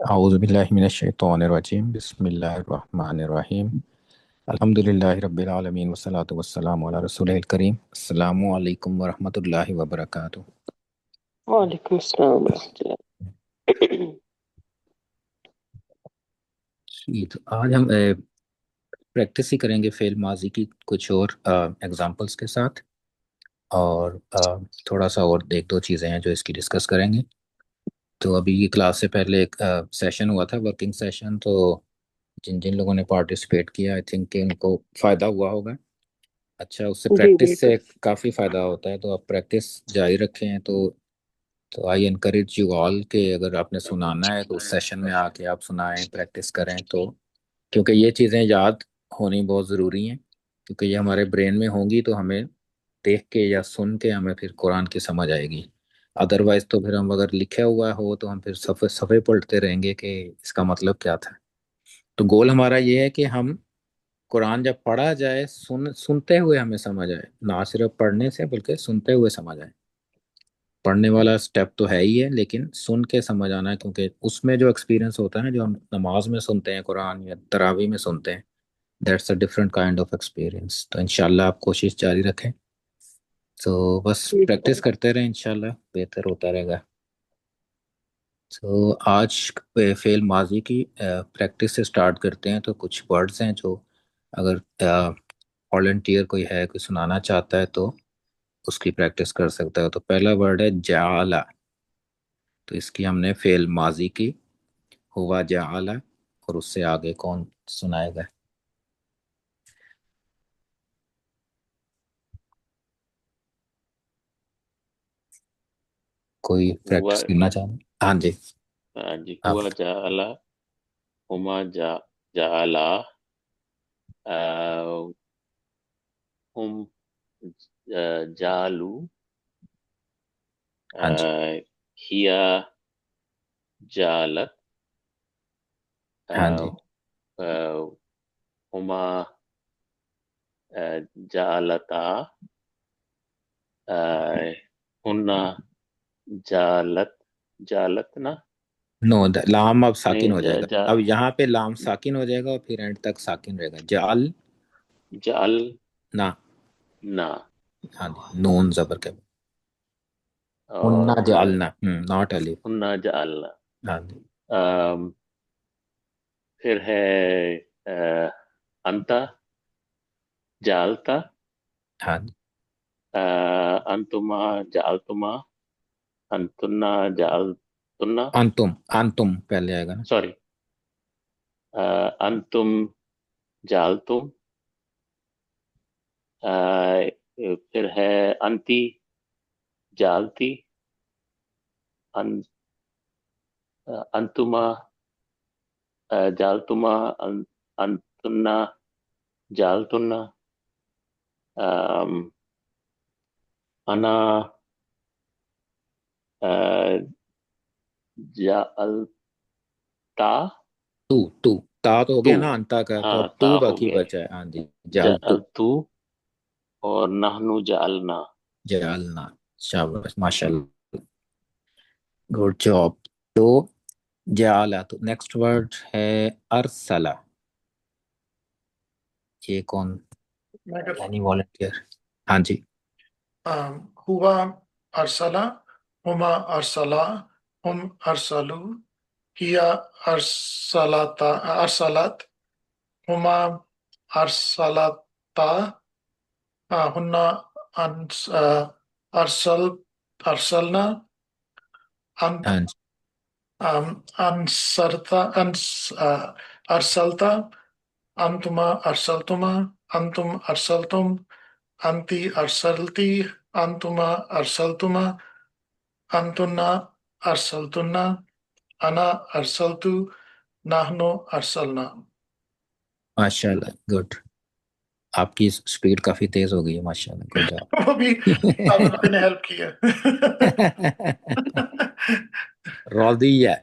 औज़ुबिल्लाहिमिनश्शैतानिर्रजीम बिस्मिल्लाहिर्रहमानिर्रहीम अल्हम्दुलिल्लाहि रब्बिल आलमीन वस्सलातु वस्सलामु अला रसूलिल करीम अस्सलामु अलैकुम वरहमतुल्लाहि वबरकातुहू। वालेकुम अस्सलाम रहमतुल्लाह। जी, तो आज हम प्रैक्टिस ही करेंगे फेल माजी की कुछ और एग्जांपल्स के साथ, और थोड़ा सा और एक दो चीज़ें हैं जो इसकी डिस्कस करेंगे। तो अभी ये क्लास से पहले एक सेशन हुआ था, वर्किंग सेशन। तो जिन जिन लोगों ने पार्टिसिपेट किया, आई थिंक कि उनको फ़ायदा हुआ होगा। अच्छा, उससे जी प्रैक्टिस बिल्कुल। से काफ़ी फ़ायदा होता है, तो आप प्रैक्टिस जारी रखें। तो आई इनकरेज यू ऑल कि अगर आपने सुनाना है तो उस सेशन में आके आप सुनाएं, प्रैक्टिस करें। तो क्योंकि ये चीज़ें याद होनी बहुत ज़रूरी हैं, क्योंकि ये हमारे ब्रेन में होंगी तो हमें देख के या सुन के हमें फिर कुरान की समझ आएगी। अदरवाइज तो फिर हम अगर लिखा हुआ हो तो हम फिर सफ़े सफ़े पलटते रहेंगे कि इसका मतलब क्या था। तो गोल हमारा ये है कि हम कुरान जब पढ़ा जाए, सुनते हुए हमें समझ आए, ना सिर्फ पढ़ने से बल्कि सुनते हुए समझ आए। पढ़ने वाला स्टेप तो है ही है, लेकिन सुन के समझ आना है, क्योंकि उसमें जो एक्सपीरियंस होता है ना, जो हम नमाज में सुनते हैं कुरान या तरावी में सुनते हैं, that's a different kind of experience. तो इंशाल्लाह आप कोशिश जारी रखें। तो बस प्रैक्टिस बिल्कुल। करते रहें, इंशाल्लाह बेहतर होता रहेगा। तो आज फेल माजी की प्रैक्टिस से स्टार्ट करते हैं। तो कुछ वर्ड्स हैं जो, अगर वॉलंटियर कोई है, कोई सुनाना चाहता है तो उसकी प्रैक्टिस कर सकता है। तो पहला वर्ड है जाला। तो इसकी हमने फेल माजी की, हुआ जाला। और उससे आगे कौन सुनाएगा? कोई हुआ। प्रैक्टिस करना चाहे? हाँ जी, हाँ जी, आप। हुआ जाअला, हुमा जाअला, हुम जालू, हाँ जी, हिया जालत, हाँ जी, हुमा जालता, हुन्ना जालत, जालत ना, नो, लाम अब साकिन नहीं हो जाएगा। अब यहाँ पे लाम साकिन हो जाएगा और फिर एंड तक साकिन रहेगा। जाल जाल ना। ना। हाँ जी, नून जबर के। उन्ना और जालना, नॉट अली। हुन्ना जालना। हाँ जी, अम, फिर है अ, अंता जालता, हाँ जी। अंतुमा जालतुमा, अंतुन्ना जालतुन्ना। अंतुम, अंतुम पहले आएगा ना। सॉरी, अंतुम जालतुम। फिर है अंती जालती, अं, अंतुमा जालतुमा, अंतुन्ना जालतुन्ना। अम, अना जालता। तू तू ता तो हो तू, गया ना अंता का, तो हाँ अब ता तू हो बाकी गया। बचा है। हाँ जी, जाल तू। जालतू और नहनु जालना। जालना। शाबाश, माशाल्लाह, गुड जॉब। तो जाला। तो नेक्स्ट वर्ड है अरसला। ये कौन? मैं कर एनी वॉलंटियर? हाँ जी, हुआ अरसला, हुमा अरसला, हुम अरसलू, हिया अरसलाता अरसलत, हुमा अरसलता, हुन्ना अरसल अरसलना, हाँ जी, अंसरता अरसलता, अंतुमा अरसलतुमा, अंतुम अरसलतुम, अंती अरसलती, अंतुमा अरसलतुमा, अंतुन्ना अरसलतुन्ना, अना अरसलतु, नाहनु अरसलना। माशाल्लाह, गुड। आपकी स्पीड काफी तेज हो गई है, माशाल्लाह, गुड वो भी जॉब। आपने ने हेल्प किया। रौदिया।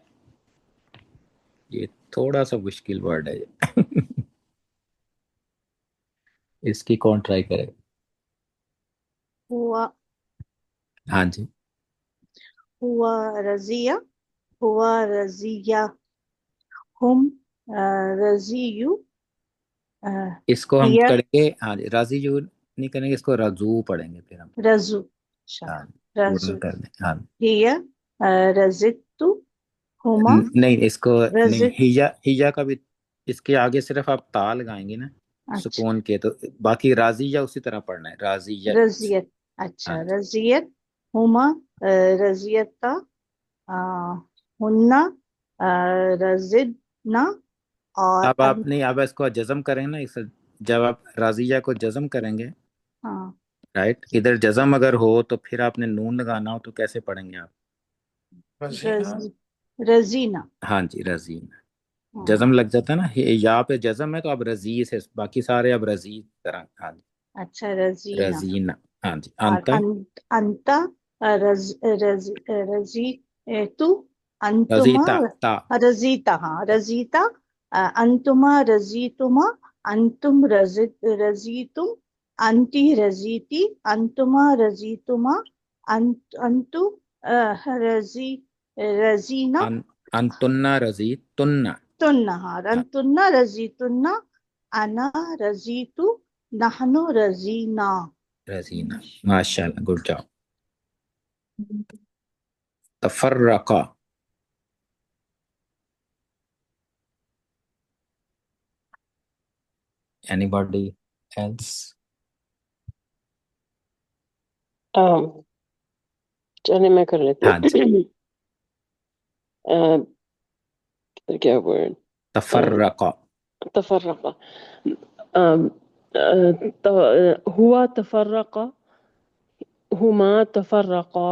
ये थोड़ा सा मुश्किल वर्ड है ये। इसकी कौन ट्राई करे? हुआ हाँ जी, हुआ रजिया, हुआ रजिया, हुम रज़ियु इसको हम हिया करेंगे, हाँ जी, राजी यू नहीं करेंगे, इसको राजू पढ़ेंगे फिर हम। रज़ु। अच्छा, हाँ, रज़ु। पूर्ण कर दें, हाँ। हिया रज़ितु हुमा नहीं, इसको नहीं, रज़ित। हिया हिया का भी इसके आगे सिर्फ आप ता लगाएंगे ना, अच्छा, सुकून के, तो बाकी राजिया उसी तरह पढ़ना है, राजियत। रज़ियत। हाँ अच्छा, जी। रज़ियत हुमा रज़ियता अ, हुन्ना रज़िदना और अब आप नहीं, अब इसको जज़म करेंगे ना, इस जब आप राजिया को जज़म करेंगे, हाँ, राइट, इधर जज़म अगर हो तो फिर आपने नून लगाना हो, तो कैसे पढ़ेंगे आप? रजीना। रज़ रज़ीना। हाँ जी, रजीना। हाँ, जज़म लग जाता है ना, यहाँ पे जज़म है तो अब रजी से, बाकी सारे अब रजी तरह। हाँ जी, अच्छा, रज़ीना। रजीना। हाँ जी, और अंता, अंता रजी तू अंतुमा रजीता, ता। रजीता। हाँ, रजीता अंतुमा रजीतुमा अंतुम रजीतुम अंती रजीती अंतुमा रजीतुमा अंतु रजी रजीना अन, अंतुन्ना रजी तुन्ना। तुन्ना। हाँ, हाँ, अंतुन्ना रजीतुन्ना अना रजीतु नहनु रजीना। रजीना, माशाल्लाह, गुड जॉब। तफर्रका, एनीबॉडी एल्स? चलिए मैं कर लेती हाँ जी, हूँ। क्या वर्ड? तफर्रका। तफर्रका। अम, हुआ तफर्रका, हुमा तफर्रका,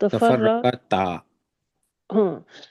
तफर्रकता हाँ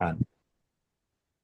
हाँ,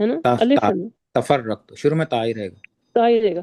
है ना, ता, अलिफ ता, है ना, तफर्रक शुरू में ता ही रहेगा। ताई रहेगा।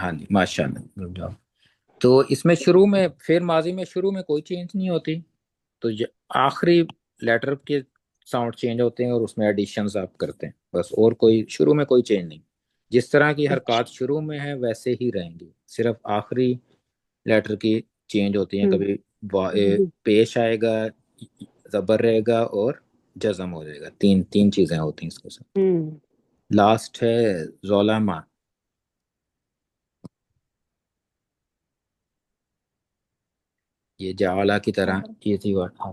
हाँ जी, माशाल्लाह, गुड जॉब। तो इसमें शुरू में, फिर माजी में शुरू में कोई चेंज नहीं होती, तो आखिरी लेटर के साउंड चेंज होते हैं और उसमें एडिशंस आप करते हैं बस, और कोई शुरू में कोई चेंज नहीं। जिस तरह की अच्छा। हरकत शुरू में है वैसे ही रहेंगी, सिर्फ आखिरी लेटर की चेंज होती हैं। हम्म कभी हम्म पेश आएगा, जबर रहेगा, और जज़म हो जाएगा, तीन तीन चीजें होती हैं इसके साथ। हम्म। लास्ट है जोलामा, ये जाला की तरह इजी वर्ड। हाँ,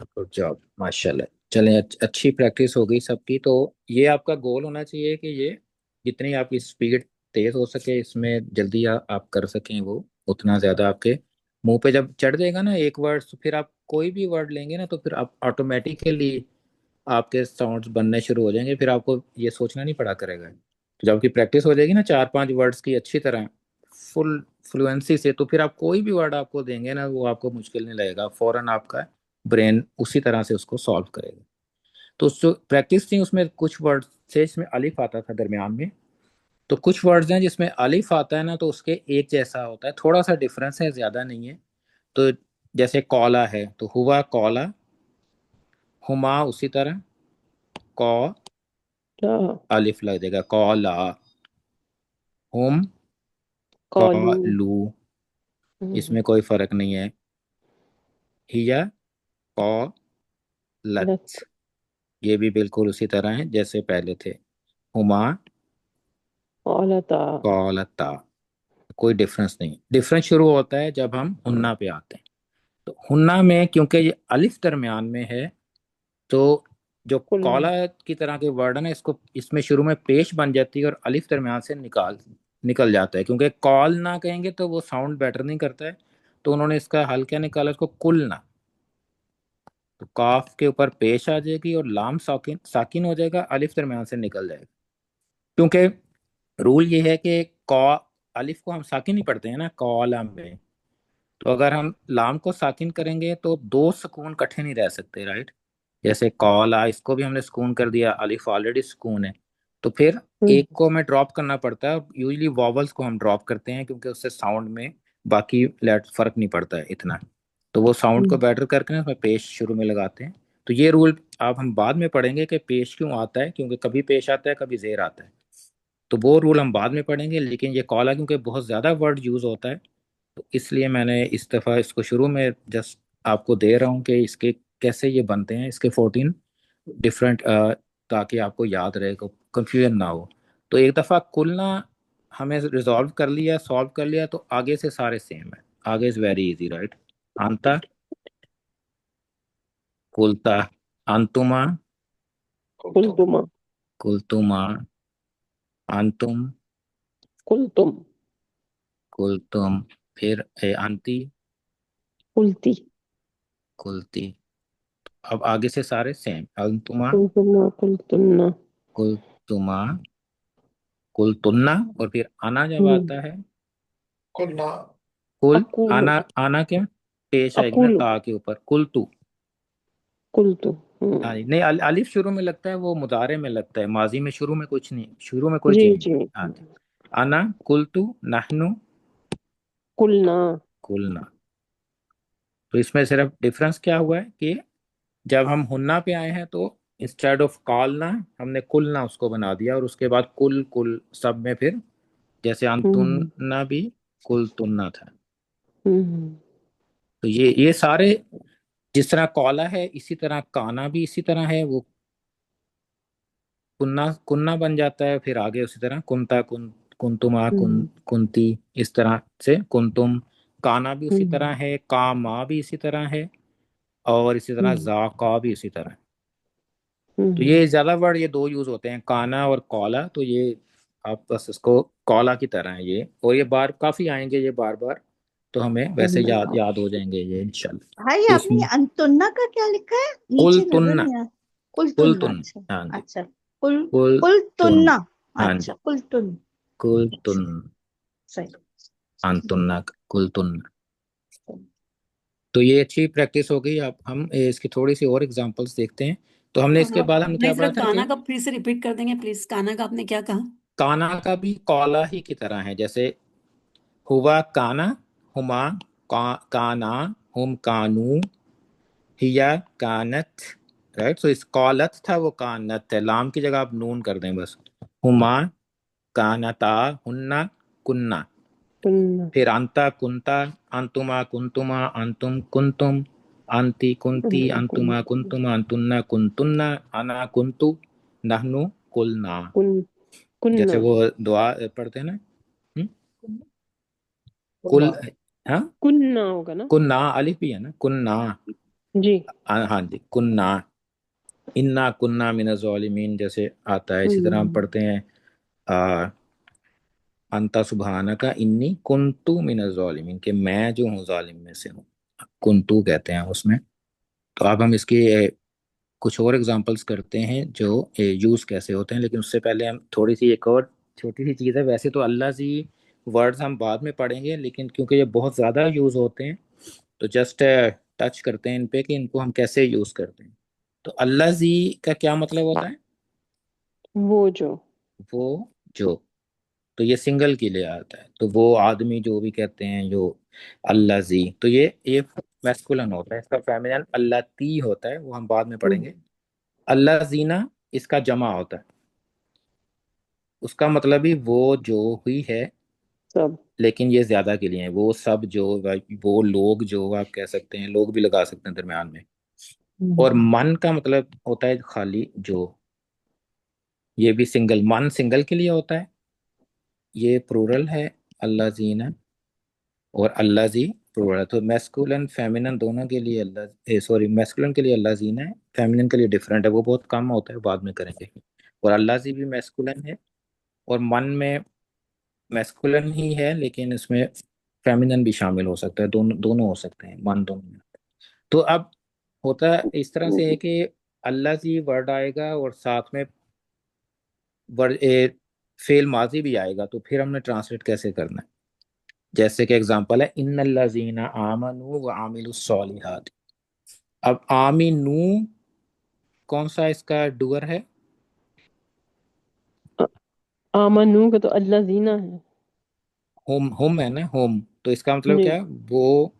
गुड जॉब, माशाल्लाह। चलें, अच्छी प्रैक्टिस हो गई सबकी। तो ये आपका गोल होना चाहिए कि ये जितनी आपकी स्पीड तेज हो सके, इसमें जल्दी आप कर सकें, वो उतना ज्यादा आपके मुंह पे जब चढ़ जाएगा ना एक वर्ड, तो फिर आप कोई भी वर्ड लेंगे ना, तो फिर आप ऑटोमेटिकली आपके साउंड्स बनने शुरू हो जाएंगे, फिर आपको ये सोचना नहीं पड़ा करेगा। तो जब आपकी प्रैक्टिस हो जाएगी ना चार पांच वर्ड्स की अच्छी तरह, फुल फ्लुएंसी से, तो फिर आप कोई भी वर्ड आपको देंगे ना, वो आपको मुश्किल नहीं लगेगा, फौरन आपका ब्रेन उसी तरह से उसको सॉल्व करेगा। तो जो प्रैक्टिस थी उसमें कुछ वर्ड से इसमें अलिफ आता था दरमियान में, तो कुछ वर्ड्स हैं जिसमें अलिफ आता है ना, तो उसके एक जैसा होता है, थोड़ा सा डिफरेंस है, ज्यादा नहीं है। तो जैसे कौला है तो हुआ कौला, हुमा उसी तरह, कौ क्या? अलिफ लग जाएगा, कौला, हुम कालू। कौलू, इसमें कोई फर्क नहीं है। हिया कौलत, लत। ये भी बिल्कुल उसी तरह है जैसे पहले थे। हुमा औलता। कौलता, कोई डिफरेंस नहीं। डिफरेंस शुरू होता है जब हम हुन्ना पे आते हैं, तो हुन्ना में क्योंकि ये अलिफ दरमियान में है, तो जो कुल्ला। कौला की तरह के वर्ड है ना, इसको इसमें शुरू में पेश बन जाती है और अलिफ दरमियान से निकल जाता है, क्योंकि कॉल ना कहेंगे तो वो साउंड बेटर नहीं करता है। तो उन्होंने इसका हल क्या निकाला, इसको कुलना। तो काफ के ऊपर पेश आ जाएगी और लाम साकिन साकिन हो जाएगा, अलिफ दरमियान से निकल जाएगा। क्योंकि रूल ये है कि कौ अलिफ को हम साकिन ही पढ़ते हैं ना कौला में। तो अगर हम लाम को साकिन करेंगे तो दो सुकून इकट्ठे नहीं रह सकते, राइट। जैसे कौला, इसको भी हमने सुकून कर दिया, अलिफ ऑलरेडी सुकून है, तो फिर एक को हमें ड्रॉप करना पड़ता है। यूजली वॉवल्स को हम ड्रॉप करते हैं क्योंकि उससे साउंड में बाकी लेट फर्क नहीं पड़ता है इतना। तो वो साउंड को बेटर करके ना उसमें पेश शुरू में लगाते हैं। तो ये रूल अब हम बाद में पढ़ेंगे कि पेश क्यों आता है, क्योंकि कभी पेश आता है कभी जेर आता है। तो वो रूल हम बाद में पढ़ेंगे, लेकिन ये कॉला क्योंकि बहुत ज़्यादा वर्ड यूज़ होता है, तो इसलिए मैंने इस दफ़ा इसको शुरू में जस्ट आपको दे रहा हूँ कि इसके कैसे ये बनते हैं, इसके 14 डिफरेंट, ताकि आपको याद रहे, को कंफ्यूजन ना हो। तो एक दफ़ा कुलना हमें रिजॉल्व कर लिया, सॉल्व कर लिया, तो आगे से सारे सेम है। आगे इज़ वेरी इजी, राइट। अंता, कुलता, अंतुमा, कुलतुमा। कुलतुमा, अंतुम, कुलतुम। कुलतुम, फिर अंती, कुलती। कुलती। अब आगे से सारे सेम, अंतुमा, कुलतुमा। कुलतुन्ना। कुलतुमा, कुलतुन्ना। और फिर आना जब आता है, कुलना, कुल अकुलु। आना, आना क्या पेश आएगी ना अकुलु। ता के ऊपर, कुलतू। कुलतु। हाँ जी, नहीं अलिफ शुरू में लगता है, वो मुदारे में लगता है, माजी में शुरू में कुछ नहीं, शुरू में कोई जी चेंज जी। नहीं। हाँ जी। आना, कुलतू, नहनु, कुलना। कुलना। तो इसमें सिर्फ डिफरेंस क्या हुआ है कि जब हम हुन्ना पे आए हैं तो इंस्टेड ऑफ कॉलना हमने कुलना उसको बना दिया, और उसके बाद कुल कुल सब में फिर जैसे हम्म। अंतुन्ना भी कुल तुन्ना था। हम्म। तो ये सारे जिस तरह कौला है इसी तरह काना भी इसी तरह है, वो कुन्ना कुन्ना बन जाता है, फिर आगे उसी तरह कुंता कुंतुमा हम्म। कुंती, इस तरह से कुंतुम। काना भी उसी तरह हम्म। है, कामा भी इसी तरह है, और इसी तरह हम्म। जाका भी इसी तरह है। तो हम्म। ये ज्यादा वर्ड ये दो यूज होते हैं, काना और कौला। तो ये आप बस इसको कौला की तरह है ये, और ये बार काफी आएंगे ये बार बार, तो हमें वैसे याद याद हो जाएंगे ये इंशाल्लाह। भाई तो आपने इसमें ये अंतुन्ना का क्या लिखा है, कुल नीचे नजर तुन्ना, नहीं आया। कुल कुलतुन्ना, तुन, अच्छा। हाँ जी, अच्छा, कुल कुल तुन, कुलतुन्ना। हाँ जी, अच्छा, कुलतुन। कुल तुन, अच्छा, सही। अंतुन्ना, कुल तुन्ना। सही। तो ये अच्छी प्रैक्टिस हो गई। अब हम इसकी थोड़ी सी और एग्जांपल्स देखते हैं। तो हमने इसके बाद हमने क्या नहीं, पढ़ा सिर्फ था काना कि का फिर से रिपीट कर देंगे प्लीज। काना का आपने क्या कहा? काना का भी कौला ही की तरह है, जैसे हुआ काना, हुमा काना, हुम कानू, हिया कानत, राइट। सो इस कौलत था वो कानत है, लाम की जगह आप नून कर दें बस। हुमा कानता, हुन्ना कुन्ना, कुन्ना। फिर अंता कुंता, अंतुमा कुंतुमा, अंतुम कुंतुम, अंति कुंती, अन्ना अंतुमा कुन्ना। कुंतुमा, अंतुन्ना कुंतुन्ना, अना कुंतु, नहनु कुलना। कुन जैसे कुन्ना। वो दुआ पढ़ते हैं ना, कुल, हाँ, कुन्ना होगा ना? कुन्ना अलिफ भी है ना, कुन्ना। जी। हाँ जी, कुन्ना। इन्ना कुन्ना मिन ज़ालिमीन जैसे आता है, इसी तरह हम हम्म। पढ़ते हैं आ, अंता सुबहाना का इन्नी कुंतु मिन ज़ालिमीन, कि मैं जो हूँ जालिम में से हूँ, कुंतु कहते हैं उसमें। तो अब हम इसकी कुछ और एग्जांपल्स करते हैं जो यूज़ कैसे होते हैं, लेकिन उससे पहले हम थोड़ी सी एक और छोटी सी चीज़ है। वैसे तो अल्लाह जी वर्ड्स हम बाद में पढ़ेंगे, लेकिन क्योंकि ये बहुत ज़्यादा यूज़ होते हैं, तो जस्ट टच करते हैं इन पे कि इनको हम कैसे यूज़ करते हैं। तो अल्लाह जी का क्या मतलब होता है? वो जो। वो जो। तो ये सिंगल के लिए आता है, तो वो आदमी जो भी कहते हैं जो अल्लाह जी, तो ये मैस्कुलिन होता है। इसका फेमिनिन अल्लाह ती होता है, वो हम बाद में पढ़ेंगे। अल्लाह जीना इसका जमा होता है, उसका मतलब ही वो जो हुई है, सब। लेकिन ये ज्यादा के लिए है, वो सब जो, वो लोग जो, आप कह सकते हैं, लोग भी लगा सकते हैं दरमियान में। और हम्म। मन का मतलब होता है खाली जो, ये भी सिंगल, मन सिंगल के लिए होता है, ये प्लूरल है अल्लाह जीना। और अल्लाह जी प्लूरल है। तो मैस्कुलिन फेमिनिन दोनों के लिए अल्लाह, सॉरी, मैस्कुलिन के लिए अल्लाजीना है, फेमिनिन के लिए डिफरेंट है, वो बहुत कम होता है, बाद में करेंगे। और अल्लाजी भी मैस्कुलिन है, और मन में मैस्कुलिन ही है, लेकिन इसमें फेमिनिन भी शामिल हो सकता है, दोनों दोनों हो सकते हैं, मन दोनों में। तो अब होता है इस तरह से है कि अल्लाजी वर्ड आएगा और साथ में वर्ड फेल माजी भी आएगा, तो फिर हमने ट्रांसलेट कैसे करना है? जैसे कि एग्जांपल है, इन्नल्लज़ीना आमनू व आमिलुस सॉलिहात। अब आमिनू कौन सा इसका डुअर है? आमनू का तो अल्लाह जीना है। होम, होम है ना, होम। तो इसका मतलब जी। क्या है? वो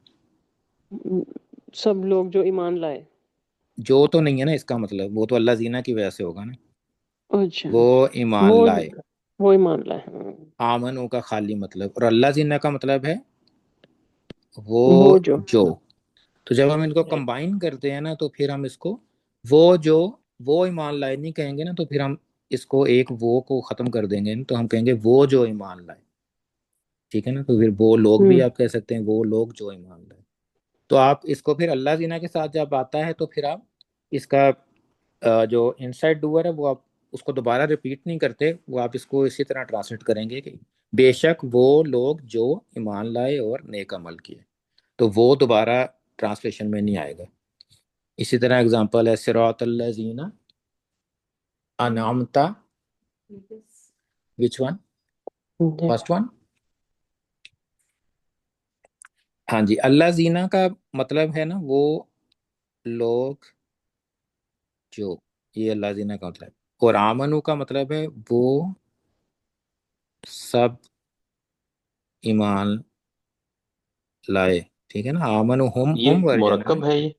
सब लोग जो ईमान लाए। जो तो नहीं है ना, इसका मतलब वो तो अल्लाह जीना की वजह से होगा ना, अच्छा। वो ईमान वो लाए। वो ईमान लाए, हाँ। आमनू का खाली मतलब, और अल्लाह जीना का मतलब है वो वो जो। जो। तो जब हम इनको कंबाइन करते हैं ना, तो फिर हम इसको वो जो, वो ईमान लाए नहीं कहेंगे ना, तो फिर हम इसको एक वो को खत्म कर देंगे ना, तो हम कहेंगे वो जो ईमान लाए। ठीक है ना? तो फिर वो लोग भी हम्म। आप कह सकते हैं, वो लोग जो ईमान लाए। तो आप इसको फिर अल्लाह जीना के साथ जब आता है, तो फिर आप इसका जो इनसाइड डूअर है, वो आप उसको दोबारा रिपीट नहीं करते, वो आप इसको इसी तरह ट्रांसलेट करेंगे कि बेशक वो लोग जो ईमान लाए और नेक अमल किए। तो वो दोबारा ट्रांसलेशन में नहीं आएगा। इसी तरह एग्जांपल है, सिरातल्लज़ीना अनअमता, विच वन? जी। First one. हाँ जी, अल्लाह जीना का मतलब है ना वो लोग जो, ये अल्लाह जीना का मतलब है। और आमनू का मतलब है वो सब ईमान लाए। ठीक है ना? आमनू होम, ये होम वर्जन है ना, मुरक्कब है ये?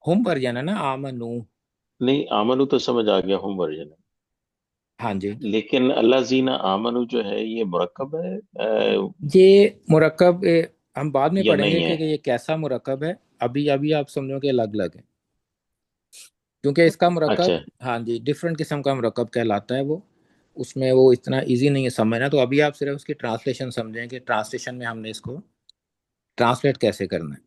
होम वर्जन है ना आमनू। नहीं, आमनु तो समझ आ गया, होम वर्जन है। हाँ जी। लेकिन अल्लाह जीना आमनु जो है ये मुरक्कब है ये मुरक्कब हम बाद में या पढ़ेंगे नहीं कि है? ये कैसा मुरक्कब है। अभी अभी आप समझो कि अलग अलग है, क्योंकि इसका अच्छा। मुरक्कब, हाँ जी, डिफरेंट किस्म का मुरक्कब कहलाता है वो। उसमें वो इतना इजी नहीं है समझना, तो अभी आप सिर्फ उसकी ट्रांसलेशन समझें कि ट्रांसलेशन में हमने इसको ट्रांसलेट कैसे करना है।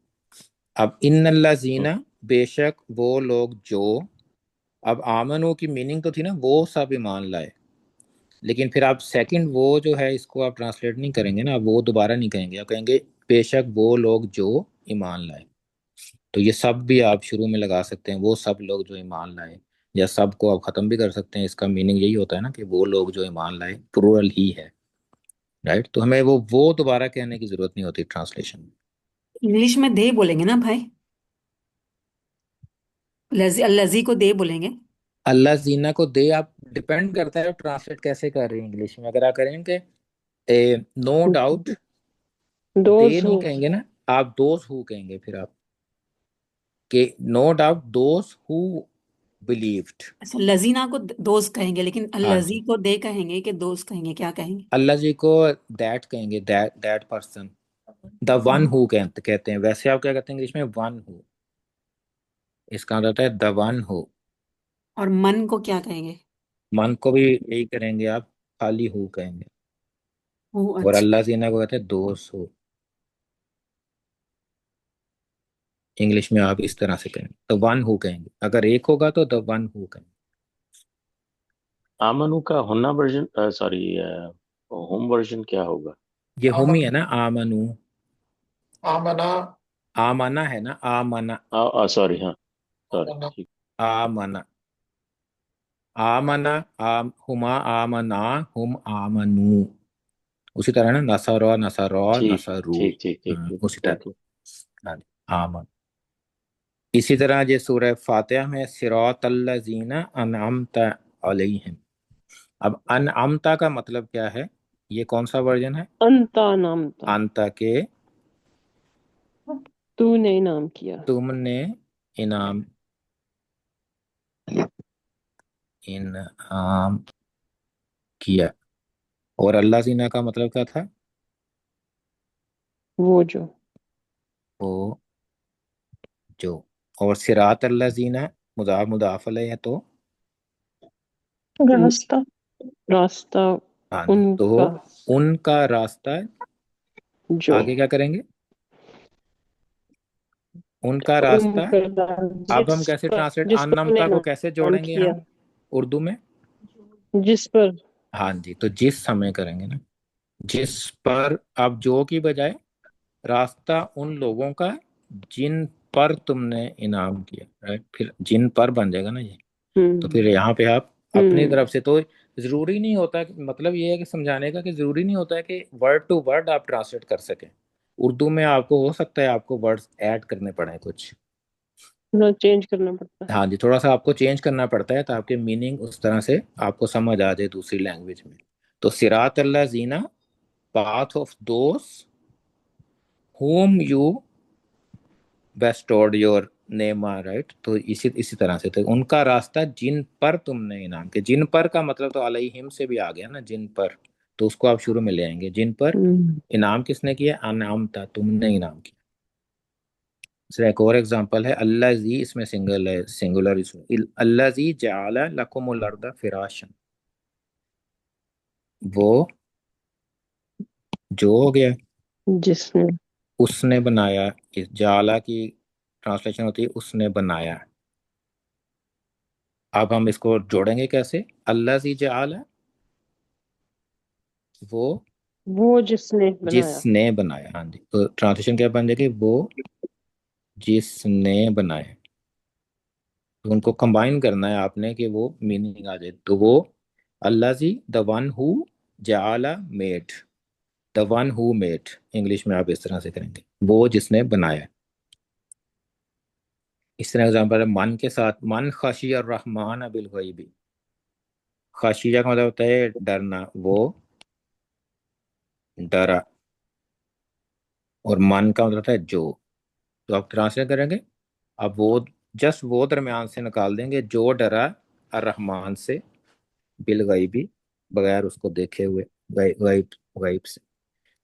अब हम्म, इन्नल्लाज़ीना, बेशक वो लोग जो। अब आमनू की मीनिंग तो थी ना वो सब ईमान लाए, लेकिन फिर आप सेकंड वो जो है, इसको आप ट्रांसलेट नहीं करेंगे ना, वो दोबारा नहीं कहेंगे, आप कहेंगे बेशक वो लोग जो ईमान लाए। तो ये सब भी आप शुरू में लगा सकते हैं, वो सब लोग जो ईमान लाए, या सब को आप खत्म भी कर सकते हैं। इसका मीनिंग यही होता है ना कि वो लोग जो ईमान लाए, प्लूरल ही है। राइट? तो हमें वो दोबारा कहने की जरूरत नहीं होती ट्रांसलेशन में। इंग्लिश में दे बोलेंगे ना भाई? लजी को दे बोलेंगे। अल्लाह जीना को दे, आप डिपेंड करता है ट्रांसलेट कैसे कर रहे हैं इंग्लिश में। अगर आप करेंगे नो डाउट, दे दोज नहीं हु। कहेंगे ना, आप दोज हु कहेंगे। फिर आप के no doubt those who believed. अच्छा, लजीना को दोस्त कहेंगे, लेकिन हाँ लजी जी। को दे कहेंगे कि दोस्त कहेंगे, क्या कहेंगे? अल्लाह जी को दैट कहेंगे, that person, the one who कहते हैं। वैसे आप क्या कहते हैं इंग्लिश में? One who. इसका मतलब होता है द वन हु। और मन को क्या कहेंगे? मन को भी यही करेंगे आप, खाली हु कहेंगे। ओ और अच्छा। अल्लाह जीना को कहते हैं दोस्त हु। इंग्लिश में आप इस तरह से कहेंगे, द वन हु कहेंगे। अगर एक होगा तो द वन हु कहेंगे। आमनु का होना वर्जन, सॉरी, होम वर्जन क्या होगा? ये होम ही है आमन ना, आमनु। आमना आमना है ना, आमना। सॉरी, हाँ, सॉरी, आमना ठीक। आमना, आमना, हुमा आमना, हुम आमनु। उसी तरह ना, नसर, नसर, ठीक, नसरू। ठीक, ठीक, ठीक, ठीक, उसी थैंक तरह। यू। हाँ जी, आमन। इसी तरह ये सूरह फातिहा में सिरातल्लज़ीना अनअमता अलैहिम। अब अनअमता का मतलब क्या है? ये कौन सा वर्जन है? अंता नामता। अंता के तूने इनाम किया। तुमने इनाम, इनाम किया। और अल्लाह जीना का मतलब क्या था? वो जो। वो जो। और सिरात अल्लाह जीना मुदाफ मुदाफ अलैह है, तो रास्ता। रास्ता। हाँ जी, तो उनका उनका रास्ता। जो। आगे क्या करेंगे? उनका रास्ता। उनका अब हम कैसे ट्रांसलेट, जिस पर अनमता को नाम कैसे जोड़ेंगे किया, हम उर्दू में? जिस पर। हाँ जी, तो जिस समय करेंगे ना, जिस पर। अब जो की बजाय रास्ता उन लोगों का जिन पर तुमने इनाम किया, राइट, फिर जिन पर बन जाएगा ना ये। तो फिर यहाँ पे आप अपनी तरफ से, तो जरूरी नहीं होता कि, मतलब ये है कि समझाने का कि जरूरी नहीं होता है कि वर्ड टू वर्ड आप ट्रांसलेट कर सकें। उर्दू में आपको हो सकता है आपको वर्ड्स ऐड करने पड़े कुछ। चेंज करना पड़ता है। हाँ जी, थोड़ा सा आपको चेंज करना पड़ता है ताकि मीनिंग उस तरह से आपको समझ आ जाए दूसरी लैंग्वेज में। तो सिरात अल्लाह जीना, path of those whom you bestowed your नेमा, राइट। तो इसी तरह से, तो उनका रास्ता जिन पर तुमने इनाम किया। जिन पर का मतलब तो अलैहिम से भी आ गया ना, जिन पर, तो उसको आप शुरू में ले आएंगे। जिन पर इनाम किसने किया? अनाम था, तुमने इनाम किया। इसका एक और एग्जांपल है, अल्लाजी, इसमें सिंगल है, सिंगुलर। इसमें अल्लाजी जअला लकुमुल अर्दा फिराशन, वो जो हो गया, जिसने। उसने बनाया। इस जाला की ट्रांसलेशन होती है उसने बनाया। अब हम इसको जोड़ेंगे कैसे? अल्लाजी जअला, वो जिसने बनाया। जिसने बनाया। हाँ जी, तो ट्रांसलेशन क्या बन जाएगी? वो जिसने बनाया। तो उनको कंबाइन करना है आपने कि वो मीनिंग आ जाए। तो वो अल्लाह जी, द वन हु जाला made, the one who made, English में आप इस तरह से करेंगे, वो जिसने बनाया। इस तरह एग्जाम्पल है मन के साथ, मन खशिया रहमान बिल गैबी। खशिया का मतलब होता है डरना, वो डरा। और मन का मतलब होता है जो। तो आप ट्रांसलेट करेंगे, अब वो, जस्ट वो दरमियान से निकाल देंगे, जो डरा अर्रहमान से, बिल गैबी, बगैर उसको देखे हुए, गैब, गैब से।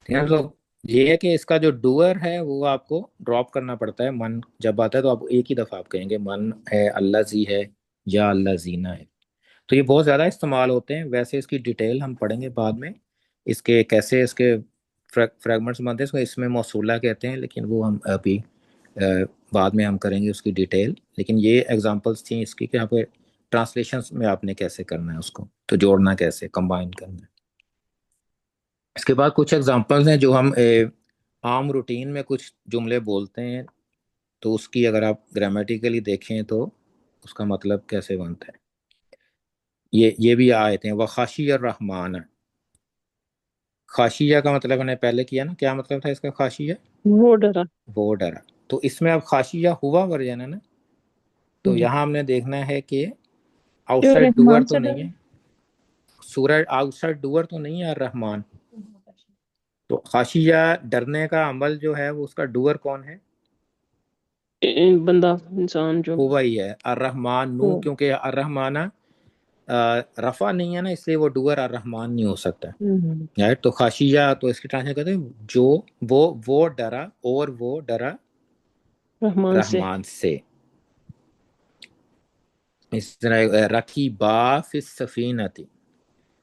ठीक है। तो ये है कि इसका जो डूअर है वो आपको ड्रॉप करना पड़ता है। मन जब आता है तो आप एक ही दफा आप कहेंगे, मन है, अल्लाह जी है, या अल्लाह जीना है। तो ये बहुत ज़्यादा इस्तेमाल होते हैं। वैसे इसकी डिटेल हम पढ़ेंगे बाद में, इसके कैसे इसके फ्रैगमेंट्स बनते हैं। इसको इसमें मौसूला कहते हैं, लेकिन वो हम अभी बाद में हम करेंगे उसकी डिटेल। लेकिन ये एग्जांपल्स थी इसकी कि यहाँ पे ट्रांसलेशंस में आपने कैसे करना है उसको, तो जोड़ना कैसे, कंबाइन करना है। इसके बाद कुछ एग्जांपल्स हैं जो हम आम रूटीन में कुछ जुमले बोलते हैं, तो उसकी अगर आप ग्रामेटिकली देखें तो उसका मतलब कैसे बनता है। ये भी आए थे, वह खाशिया रहमान। खाशिया का मतलब मैंने पहले किया ना, क्या मतलब था इसका? खाशिया, वो डरा। वो डरा। तो इसमें अब खाशिया हुआ वर्जन है ना, तो यहाँ हमने देखना है कि जो आउटसाइड डूअर रहमान तो से नहीं है, सूरज आउटसाइड डूअर तो नहीं है रहमान। तो खाशिया डरने का अमल जो है वो उसका डूअर कौन है? बंदा, इंसान जो। हुआ ही है। अर्रहमान नू, वो। क्योंकि अर्रहमाना रफा नहीं है ना, इसलिए वो डूअर अर्रहमान नहीं हो सकता। राइट। तो खाशिया, तो इसकी ट्रांसलेशन करते हैं जो, वो डरा, और वो डरा रहमान से। रहमान से। इस तरह रकीबा फिस सफीनती,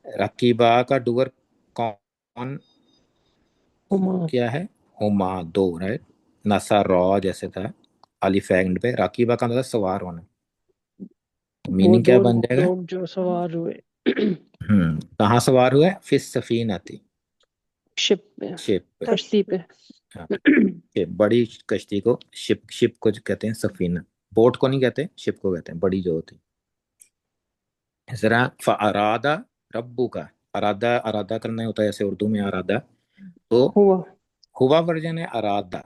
रकीबा का डूअर कौन हुमा। क्या है? हुमा, दो, राइट। नसा रॉ जैसे था, अलिफ एंड पे, रकीबा का मतलब सवार होना। वो मीनिंग क्या दो बन जाएगा? लोग जो सवार हुए कहाँ सवार हुए? फिस सफीनती, शिप पे, शिप पे। कश्ती पे। हाँ, शिप, बड़ी कश्ती को शिप, शिप को जो कहते हैं सफीना। बोट को नहीं कहते, शिप को कहते हैं, बड़ी जो होती है। जरा फरादा रब्बू का, अरादा, अरादा करना होता है ऐसे उर्दू में, अरादा। तो हुआ। हुआ वर्जन है अरादा,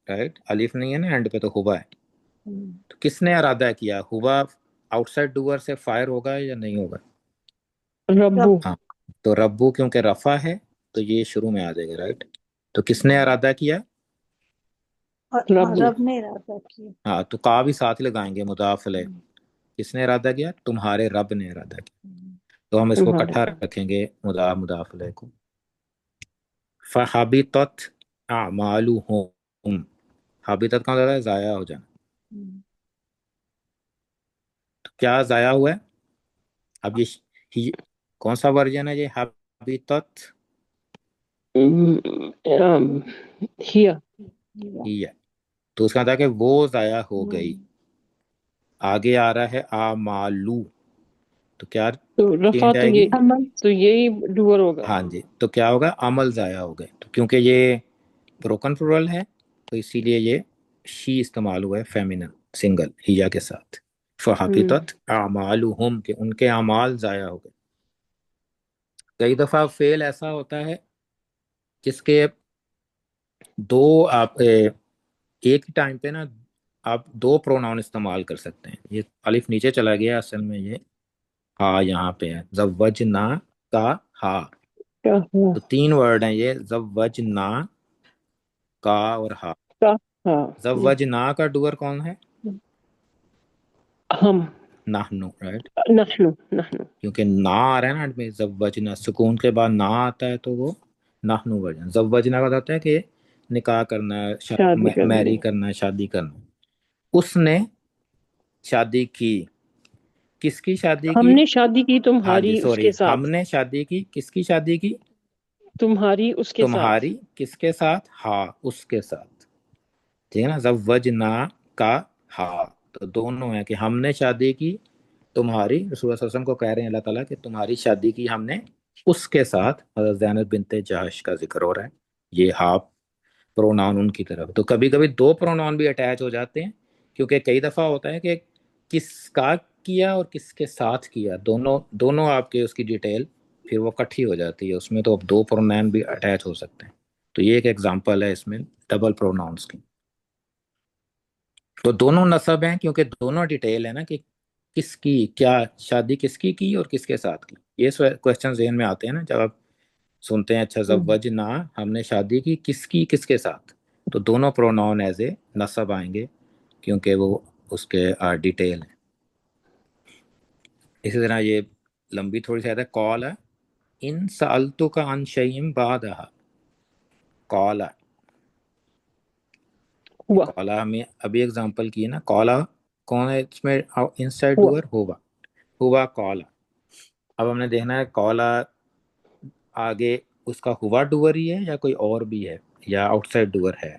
राइट। अलिफ नहीं है ना एंड पे, तो हुआ है। तो किसने अरादा किया? हुआ आउटसाइड डूअर से फायर होगा या नहीं होगा? रब्बू। हाँ, तो रब्बू क्योंकि रफा है तो ये शुरू में आ जाएगा, राइट। तो किसने अरादा किया? और रब्बू। रब ने इरादा किया। हाँ, तो का भी साथ लगाएंगे, मुदाफ अलैह। किसने इरादा किया? तुम्हारे रब ने इरादा किया। तो हम इसको तुम्हारे इकट्ठा रब। रखेंगे, मुदाफ अलैह को। फहाबितत अमालुहुम, हाबितत का मतलब है जाया हो जाना। तो क्या जाया हुआ है? अब ये कौन सा वर्जन है ये हाबितत? हिया। ही है। तो उसका था कि वो ज़ाया हो गई। आगे आ रहा है आमालू, तो क्या तो रफा चेंज तो ये, आएगी? तो यही डूअर होगा। हाँ जी, तो क्या होगा? अमल ज़ाया हो गए। तो क्योंकि ये ब्रोकन प्लूरल है तो इसीलिए ये शी इस्तेमाल हुआ है फेमिनन सिंगल हिया के साथ। फहबितत आमालुहुम, के उनके अमाल ज़ाया हो गए। कई दफ़ा फेल ऐसा होता है जिसके दो आप एक ही टाइम पे ना आप दो प्रोनाउन इस्तेमाल कर सकते हैं। ये अलिफ नीचे चला गया, असल में ये हा यहाँ पे है। ज़व्वजना का हा, क्या हुआ? तो तीन वर्ड हैं ये, ज़व्वजना का और हा। का, हाँ। ज़व्वजना का डुअर कौन है? हम, नाहनु, राइट। नहनु, नहनु। क्योंकि ना आ रहा है ना में, ज़व्वजना सुकून के बाद ना आता है तो वो नाहनु वर्जन। ज़व्वजना का होता है कि निकाह करना है, शादी मैरी करनी। करना है, शादी करना है। उसने शादी की। किसकी शादी की? हमने शादी की हाँ जी, तुम्हारी सॉरी, उसके साथ। हमने शादी की। किसकी शादी की? तुम्हारी उसके साथ। तुम्हारी किसके साथ? हाँ, उसके साथ। ठीक है ना, ज़व्वजना का हा, तो दोनों है कि हमने शादी की तुम्हारी, रसूल सल्लल्लाहु अलैहि वसल्लम को कह रहे हैं अल्लाह ताला कि तुम्हारी शादी की हमने उसके साथ। हज़रत ज़ैनब बिनते जहश का जिक्र हो रहा है। ये हा प्रोनाउन उनकी तरफ। तो कभी कभी दो प्रोनाउन भी अटैच हो जाते हैं, क्योंकि कई दफा होता है कि किसका किया और किसके साथ किया, दोनों दोनों आपके उसकी डिटेल फिर वो इकट्ठी हो जाती है उसमें, तो अब दो प्रोनाउन भी अटैच हो सकते हैं। तो ये एक एग्जांपल है इसमें डबल प्रोनाउंस की। तो दोनों नसब हैं क्योंकि दोनों डिटेल है ना कि किसकी क्या शादी किसकी की और किसके साथ की। ये क्वेश्चन जहन में आते हैं ना जब आप सुनते हैं, अच्छा जवज ना, हमने शादी की किसकी किसके साथ, तो दोनों प्रोनाउन एज ए नसब आएंगे क्योंकि वो उसके डिटेल है। इसी तरह ये लंबी थोड़ी सी है, कॉल इन सालतु का अनशयम बाद कॉला। हुआ, कॉला हमें अभी एग्जांपल की है ना, कॉला कौन है इसमें? इनसाइड हुआ। डूअर हुआ, हुआ कॉला। अब हमने देखना है कॉला आगे उसका हुआ डूअर ही है या कोई और भी है या आउटसाइड डूअर है।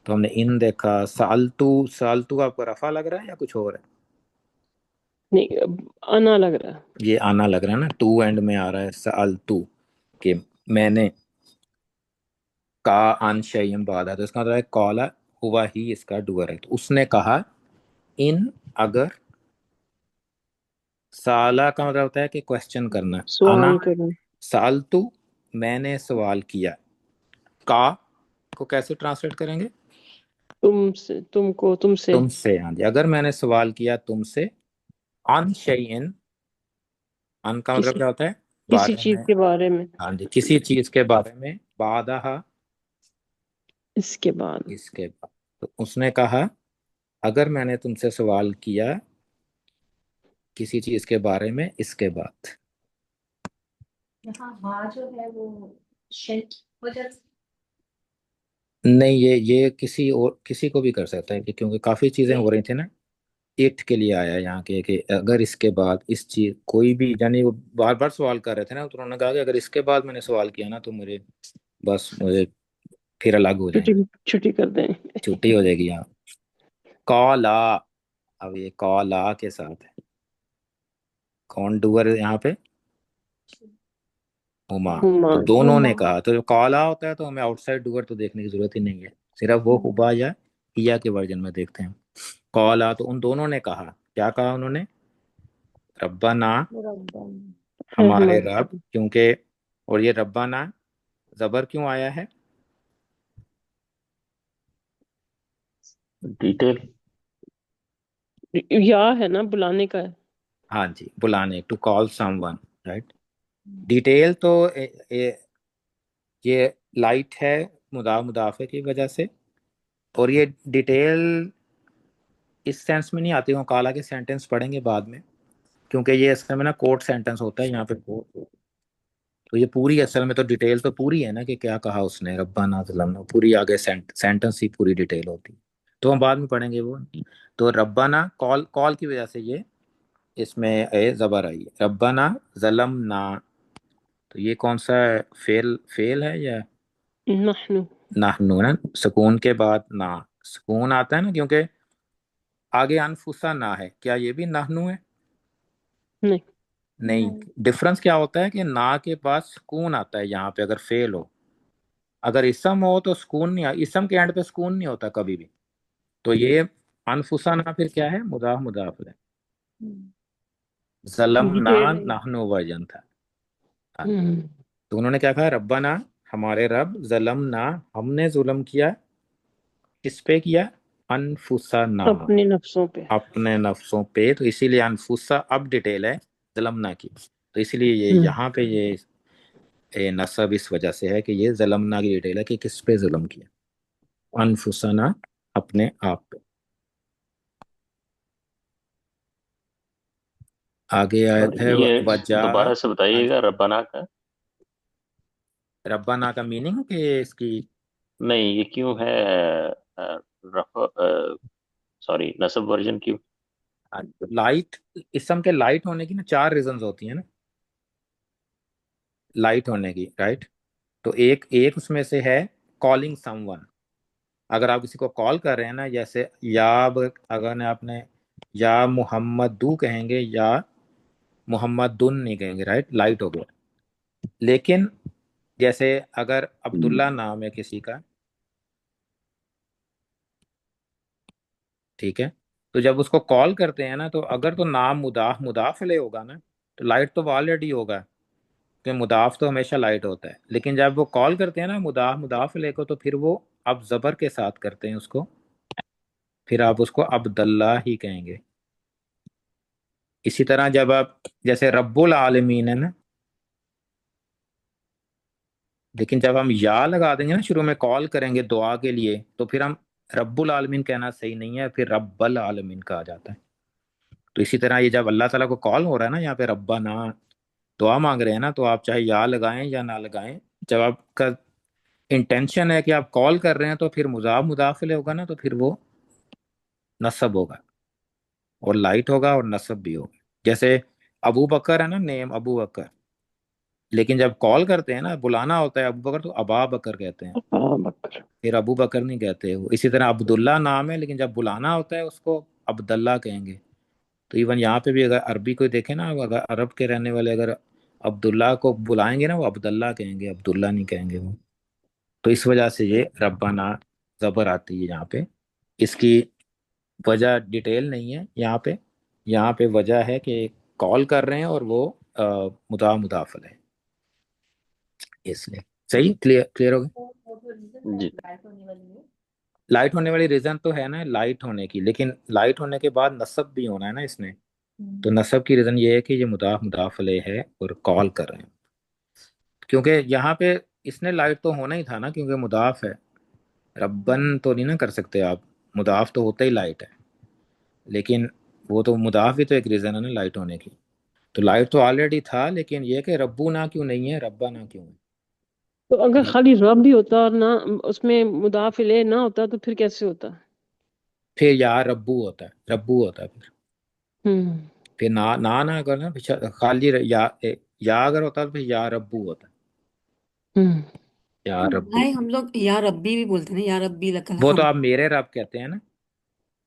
तो हमने इन देखा, सालतू, सालतू आपको रफा लग रहा है या कुछ और है? नहीं, अब आना लग रहा है। ये आना लग रहा है ना, टू एंड में आ रहा है सालतू, कि मैंने का अनशयम बाद है, तो इसका मतलब है कॉला हुआ ही इसका डूअर है। तो उसने कहा इन, अगर, साला का मतलब होता है कि क्वेश्चन करना। आना, सवाल करो। सालतू मैंने सवाल किया। का को कैसे ट्रांसलेट करेंगे? तुमसे, तुमको, तुमसे। तुमसे। हाँ जी, अगर मैंने सवाल किया तुमसे, अन शयइन, अन का मतलब किसी क्या होता है? किसी बारे चीज में। के बारे में। हाँ जी, किसी चीज के बारे में, बादहा इसके बाद। इसके बाद। तो उसने कहा अगर मैंने तुमसे सवाल किया किसी चीज के बारे में इसके बाद। यहाँ हाँ जो है वो शेक हो जाता नहीं, ये किसी और किसी को भी कर सकता है क्योंकि काफी चीजें है। हो रही थी ना। इट के लिए आया है यहाँ के कि अगर इसके बाद इस चीज कोई भी, यानी वो बार बार सवाल कर रहे थे ना, तो उन्होंने कहा कि अगर इसके बाद मैंने सवाल किया ना तो मुझे बस मुझे फिर अलग हो छुट्टी, जाएंगे, छुट्टी कर दें। छुट्टी हो जाएगी यहाँ। कॉला, अब ये कॉला के साथ है, कौन डूअर है यहाँ पे? हुमा। हुमा। तो दोनों ने कहा, तो जब कॉला होता है तो हमें आउटसाइड डूअर तो देखने की जरूरत ही नहीं है, सिर्फ वो हुबा या हिया के वर्जन में देखते हैं। कॉला, तो उन दोनों ने कहा, क्या कहा उन्होंने? रब्बाना, है हमारे हमारे रब, पास। क्योंकि, और ये रब्बाना जबर क्यों आया है? डिटेल। या है ना, बुलाने का है। हाँ जी, बुलाने, to call someone, right. Detail तो ये लाइट है मुदाफे की वजह से, और ये डिटेल इस सेंस में नहीं आती, वो काला के सेंटेंस पढ़ेंगे बाद में, क्योंकि ये असल में ना कोर्ट सेंटेंस होता है यहाँ पे कोर्ट। तो ये पूरी असल में तो डिटेल तो पूरी है ना कि क्या कहा उसने, रब्बाना ज़लमना, पूरी आगे सेंटेंस ही पूरी डिटेल होती है, तो हम बाद में पढ़ेंगे वो। तो रब्बाना कॉल, कॉल की वजह से ये इसमें ए जबर आई है, रब्बाना ज़लमना। तो ये कौन सा है? फेल, फेल है या नहनु। नाहनु ना, सुकून के बाद ना, सुकून आता है ना, क्योंकि आगे अनफुसा ना है। क्या ये भी नहनु है? नहीं। नहीं। डिफरेंस क्या होता है कि ना के बाद सुकून आता है यहाँ पे अगर फेल हो। अगर इसम हो तो सुकून नहीं इसम के एंड पे सुकून नहीं होता कभी भी। तो ये अनफुसा ना फिर क्या है? मुदाफ मुदाफ है। जलम ना डिटेल है। नहनु वर्जन था। हाँ। हम्म। तो उन्होंने क्या कहा? रब्बाना, हमारे रब, जलम ना, हमने जुल्म किया। किस पे किया? अनफुसाना, अपने नफ्सों पे। अपने नफ्सों पे। तो इसीलिए अनफुसा अब डिटेल है जलमना की। तो इसीलिए ये हम्म। यहाँ पे ये नसब इस वजह से है कि ये जलमना की डिटेल है कि किस पे जुल्म किया। अनफुसाना, अपने आप पे। आगे आयत सॉरी, है ये वजा। दोबारा से हाँ जी। बताइएगा, रब्बाना का। रब्बाना का मीनिंग कि इसकी नहीं, ये क्यों है? रफ सॉरी, नसब वर्जन क्यों? लाइट, इसम के लाइट होने की ना चार रीजंस होती है ना, लाइट होने की, राइट। तो एक एक उसमें से है कॉलिंग समवन। अगर आप किसी को कॉल कर रहे हैं ना, जैसे या अगर ने आपने या मोहम्मदू कहेंगे या मोहम्मदुन नहीं कहेंगे, राइट, लाइट हो गया। लेकिन जैसे अगर अब्दुल्ला नाम है किसी का, ठीक है, तो जब उसको कॉल करते हैं ना, तो अगर तो नाम मुदाफ मुदाफ ले होगा ना, तो लाइट तो ऑलरेडी होगा, क्योंकि मुदाफ तो हमेशा लाइट होता है। लेकिन जब वो कॉल करते हैं ना मुदाफ मुदाफ ले को, तो फिर वो अब जबर के साथ करते हैं उसको, फिर आप उसको अब्दुल्ला ही कहेंगे। इसी तरह जब आप जैसे रब्बुल आलमीन है ना, लेकिन जब हम या लगा देंगे ना शुरू में, कॉल करेंगे दुआ के लिए, तो फिर हम रब्बुल आलमीन कहना सही नहीं है, फिर रब्बल आलमीन कहा जाता है। तो इसी तरह ये जब अल्लाह ताला को कॉल हो रहा है ना, यहाँ पे रब्बा ना दुआ मांग रहे हैं ना, तो आप चाहे या लगाएं या ना लगाएं, जब आपका इंटेंशन है कि आप कॉल कर रहे हैं, तो फिर मुजाफ मुदाफिल होगा ना, तो फिर वो नसब होगा, और लाइट होगा और नसब भी होगा। जैसे अबू बकर है ना, नेम अबू बकर, लेकिन जब कॉल करते हैं ना, बुलाना होता है अबू बकर, तो अबा बकर कहते हैं, हाँ बकर। फिर अबू बकर नहीं कहते वो। इसी तरह अब्दुल्ला नाम है, लेकिन जब बुलाना होता है उसको अब्दुल्ला कहेंगे। तो इवन यहाँ पे भी अगर अरबी कोई देखे ना, अगर अरब के रहने वाले अगर अब्दुल्ला को बुलाएंगे ना, वो अब्दुल्ला कहेंगे, अब्दुल्ला नहीं कहेंगे वो। तो इस वजह से ये रब्बाना जबर आती है यहाँ पे। इसकी वजह डिटेल नहीं है यहाँ पे। यहाँ पे वजह है कि कॉल कर रहे हैं और वो मुदाफल है, इसलिए। सही, क्लियर क्लियर हो गया। वो जो रीजन है जी। लाइट होने वाली है। लाइट होने वाली रीजन तो है ना लाइट होने की, लेकिन लाइट होने के बाद नसब भी होना है ना इसने। तो नसब की रीजन ये है कि ये मुदाफले है और कॉल कर रहे हैं, क्योंकि यहाँ पे इसने लाइट तो होना ही था ना, क्योंकि मुदाफ है। रब्बन तो नहीं ना कर सकते आप, मुदाफ तो होता ही लाइट है। लेकिन वो तो मुदाफ भी तो एक रीजन है ना लाइट होने की। तो लाइट तो ऑलरेडी था, लेकिन ये कि रब्बू ना क्यों नहीं है, रब्बा ना क्यों है। तो अगर खाली रब भी होता और ना उसमें मुदाफ इले ना होता तो फिर कैसे होता? फिर या रब्बू होता है, रब्बू होता है हम्म। फिर ना अगर ना पीछे खाली या अगर होता तो फिर या रब्बू होता। हम्म। या रब्बू, भाई हम लोग या रब्बी भी बोलते हैं ना, या रब्बी लकल वो तो हम। आप मेरे रब कहते हैं ना,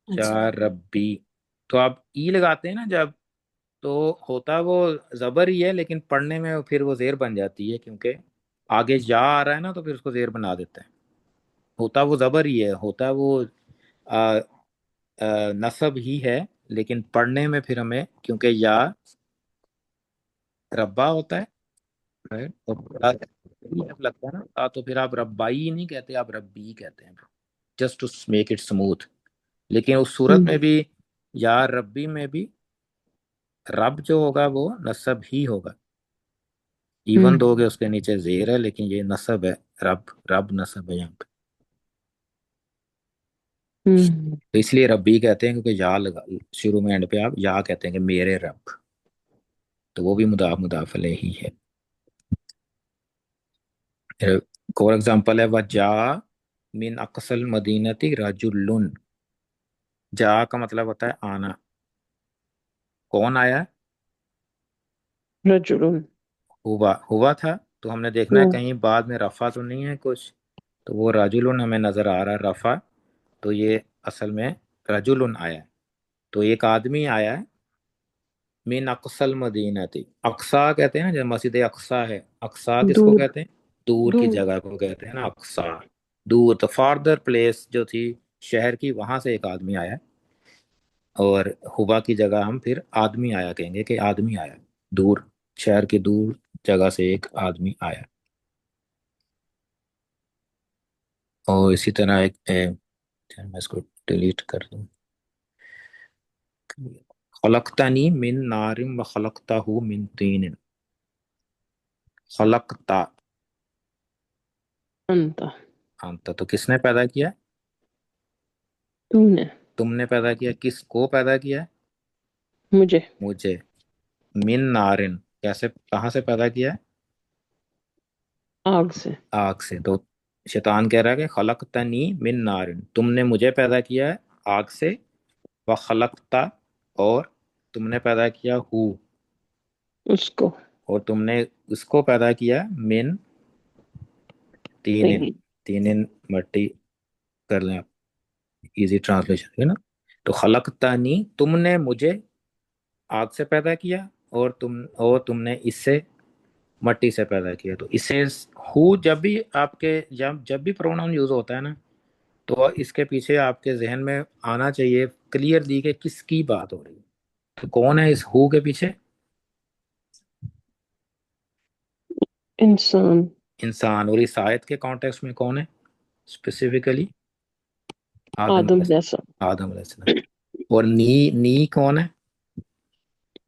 अच्छा। या रब्बी। तो आप ई लगाते हैं ना जब, तो होता वो जबर ही है, लेकिन पढ़ने में फिर वो जेर बन जाती है, क्योंकि आगे या आ रहा है ना, तो फिर उसको जेर बना देता है। होता वो जबर ही है, होता वो आ, नसब ही है, लेकिन पढ़ने में फिर हमें, क्योंकि या रब्बा होता है, राइट, और बड़ा लगता है ना, तो फिर आप रब्बाई नहीं कहते, आप रब्बी कहते हैं, just to make it smooth. लेकिन उस सूरत में हम्म। भी, या रब्बी में भी, रब जो होगा वो नसब ही होगा। इवन हम्म। दो के उसके नीचे जेर है, लेकिन ये नसब है। रब, रब नसब है यहाँ पे। हम्म। तो इसलिए रब्बी कहते हैं, क्योंकि या लगा शुरू में, एंड पे आप या कहते हैं कि मेरे रब। तो वो भी मुदाफले ही है। एक और एग्जांपल है वजा मिन अक्सल मदीनती रजुल्लुन। जा का मतलब होता है आना। कौन आया? रजुलुन। हुआ, हुआ था। तो हमने देखना है हम्म। कहीं बाद में रफा तो नहीं है कुछ। तो वो राजुलन हमें नजर आ रहा है रफा। तो ये असल में रजुलन आया है, तो एक आदमी आया है। मिन अक्सल मदीनती, अक्सा कहते हैं ना, जब मस्जिद अक्सा है, अक्सा किसको दूर कहते हैं? दूर की दूर जगह को कहते हैं ना अक्सा। दूर तो फार्दर प्लेस जो थी शहर की, वहां से एक आदमी आया है। और हुबा की जगह हम फिर आदमी आया कहेंगे कि आदमी आया, दूर शहर की दूर जगह से एक आदमी आया। और इसी तरह एक चल मैं इसको डिलीट कर दूं। खलकतानी मिन नारिम व खलकताहू मिन तीन। खलकता अंता अंत, तो किसने पैदा किया? तूने तुमने पैदा किया। किसको पैदा किया? मुझे मुझे। मिन नारिन, कैसे कहाँ से पैदा किया है? आग से। आग से। तो शैतान कह रहा है कि खलकतनी मिन नारिन, तुमने मुझे पैदा किया है आग से। व खलकता, और तुमने पैदा किया हु, उसको और तुमने उसको पैदा किया मिन तीनिन। नहीं तीनिन मट्टी कर लें आप, इजी ट्रांसलेशन है ना। तो खलकतानी, तुमने मुझे आग से पैदा किया, और तुमने इससे मट्टी से पैदा किया। तो इससे हु जब भी आपके जब जब भी प्रोनाउन यूज होता है ना, तो इसके पीछे आपके जहन में आना चाहिए क्लियरली कि किसकी बात हो रही है। तो कौन है इस हु के पीछे? इंसान इंसान। और इस आयत के कॉन्टेक्स्ट में कौन है स्पेसिफिकली? आदम आदम जैसा आदम अलैहिस्सलाम। और नी कौन है?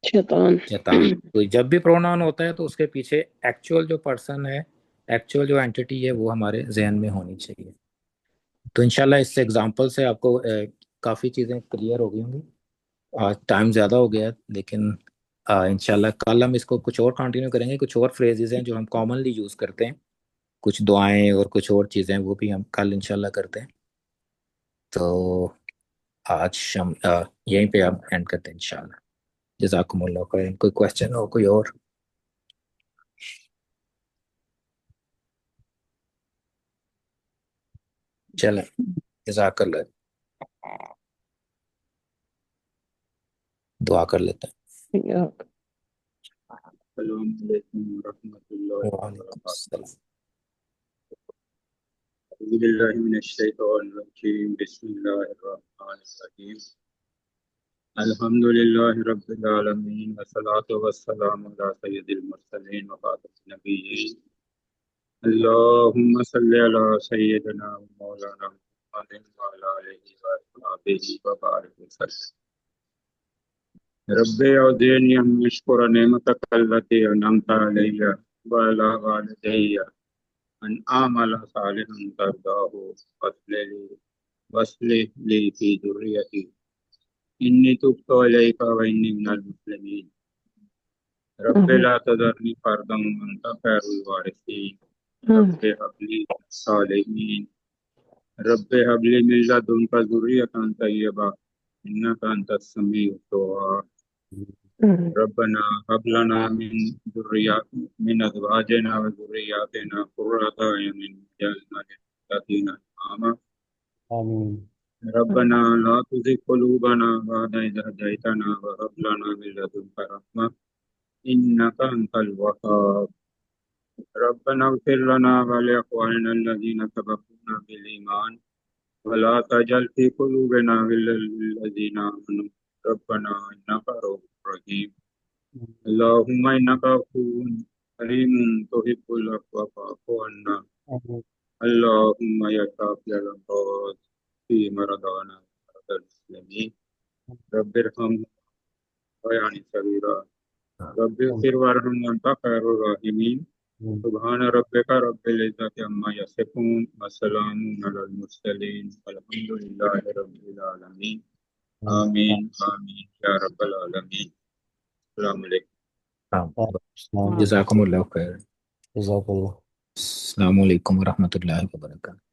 शैतान। शैतान। तो जब भी प्रोनाउन होता है तो उसके पीछे एक्चुअल जो पर्सन है, एक्चुअल जो एंटिटी है, वो हमारे जहन में होनी चाहिए। तो इंशाल्लाह इस एग्जांपल से आपको काफ़ी चीज़ें क्लियर हो गई होंगी। आज टाइम ज़्यादा हो गया है, लेकिन इंशाल्लाह कल हम इसको कुछ और कंटिन्यू करेंगे। कुछ और फ्रेजेस हैं जो हम कॉमनली यूज़ करते हैं, कुछ दुआएं और कुछ और चीज़ें, वो भी हम कल इंशाल्लाह करते हैं। तो आज हम यहीं पे हम एंड करते हैं इंशाल्लाह। जज़ाकुमुल्लाह खैर। कोई क्वेश्चन हो कोई और? चलें, जज़ाकल्लाह। दुआ कर लेते या अस्सलाम वालेकुम रहमतुल्लाहि हैं। व वालेकुम बरकातहू। अस्सलाम। अऊज़ु बिल्लाहि मिनश शैतानिर रजीम। बिस्मिल्लाहिर रहमानिर रहीम। अल्हम्दुलिल्लाहि रब्बिल आलमीन वस्सलातु वस्सलामु अला सय्यिदिल मुरसलीन व खातिमिन नबिय्यीन। अल्लाहुम्मा सल्लि अला सय्यिदिना व मौलाना मुहम्मदिन व अला आलिहि व अस्हाबिहि व बारिक वसल्लम। रब्बि औज़ि'नी अन अश्कुरा नि'मतक अल्लती अन'अमता अलैया व अला वालिदैया अन आमला सालिहन तर्दाहु वस्लिह ली फी ज़ुर्रियती इन्नी तुब्तु इलैका व इन्नी मिनल मुस्लिमीन। रब्बि ला तज़रनी फर्दन व अंत खैरुल वारिसीन। रब्बि हब्ली सालिहीन। रब्बि हब्ली मिन लदुनका ज़ुर्रियतन तय्यबा इन्नका अंतस समीउद दुआ। रब्बना हब लना मिन अज़वाजिना व ज़ुर्रिय्यातिना क़ुर्रता अयुनिन वजअलना लिल-मुत्तक़ीना इमामा। रब्बना ला तुज़िग़ क़ुलूबना बअद इज़ हदैतना व हब लना मिन लदुनका रहमा इन्नका अंतल वहाब। रब्बना इग़फ़िर लना व लिइख़वानिना अल्लज़ीना सबक़ूना बिल ईमान व ला तजअल फ़ी क़ुलूबिना ग़िल्लन लिल्लज़ीना आमनू रब्बना इन्नका रऊफ़ुर रहीम। अल्लाहुम्मा इन्नका अफ़ुव्वुन करीमुन तुहिब्बुल अफ़्वा फ़अफ़ु अन्ना। अल्लाहुम्मा या शाफ़िअल अमराज़ फ़ी मरदाना व मरदल मुस्लिमीन रब्बिरहम बयानी सगीरा। रब्बिग़फिर वरहम व अंता खैरुर राहिमीन। सुब्हान रब्बिका रब्बिल इज़्ज़ति अम्मा यसिफ़ून व सलामुन अलल मुरसलीन वल्हम्दुलिल्लाहि रब्बिल आलमीन। आमीन आमीन या रब्बल आलमीन। अस्सलामु अलैकुम। हाँ, जज़ाकुमुल्लाह खैर। अस्सलामु अलैकुम व रहमतुल्लाहि व बरकातहू।